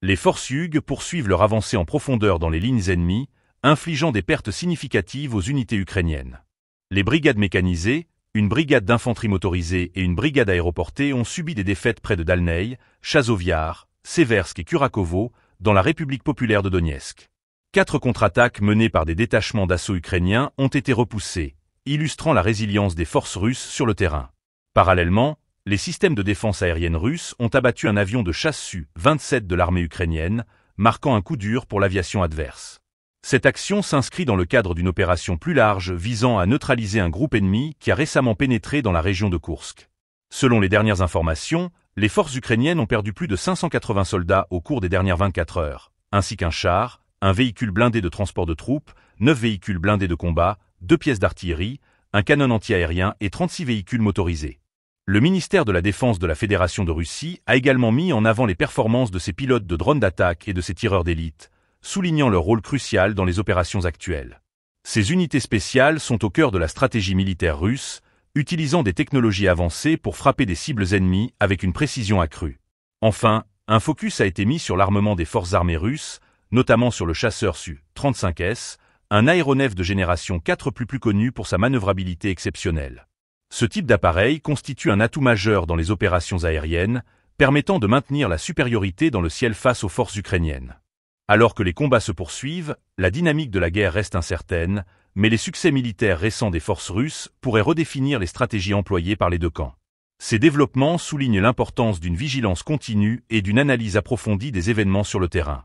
Les forces Hughes poursuivent leur avancée en profondeur dans les lignes ennemies, infligeant des pertes significatives aux unités ukrainiennes. Les brigades mécanisées, une brigade d'infanterie motorisée et une brigade aéroportée ont subi des défaites près de Dalneï, Chazoviar, Seversk et Kurakovo, dans la République populaire de Donetsk. 4 contre-attaques menées par des détachements d'assaut ukrainiens ont été repoussées, illustrant la résilience des forces russes sur le terrain. Parallèlement, les systèmes de défense aérienne russes ont abattu un avion de chasse Su-27 de l'armée ukrainienne, marquant un coup dur pour l'aviation adverse. Cette action s'inscrit dans le cadre d'une opération plus large visant à neutraliser un groupe ennemi qui a récemment pénétré dans la région de Koursk. Selon les dernières informations, les forces ukrainiennes ont perdu plus de 580 soldats au cours des dernières 24 heures, ainsi qu'un char, un véhicule blindé de transport de troupes, 9 véhicules blindés de combat, 2 pièces d'artillerie, un canon anti-aérien et 36 véhicules motorisés. Le ministère de la Défense de la Fédération de Russie a également mis en avant les performances de ses pilotes de drones d'attaque et de ses tireurs d'élite, soulignant leur rôle crucial dans les opérations actuelles. Ces unités spéciales sont au cœur de la stratégie militaire russe, utilisant des technologies avancées pour frapper des cibles ennemies avec une précision accrue. Enfin, un focus a été mis sur l'armement des forces armées russes, notamment sur le chasseur Su-35S, un aéronef de génération 4 plus connu pour sa manœuvrabilité exceptionnelle. Ce type d'appareil constitue un atout majeur dans les opérations aériennes, permettant de maintenir la supériorité dans le ciel face aux forces ukrainiennes. Alors que les combats se poursuivent, la dynamique de la guerre reste incertaine, mais les succès militaires récents des forces russes pourraient redéfinir les stratégies employées par les deux camps. Ces développements soulignent l'importance d'une vigilance continue et d'une analyse approfondie des événements sur le terrain.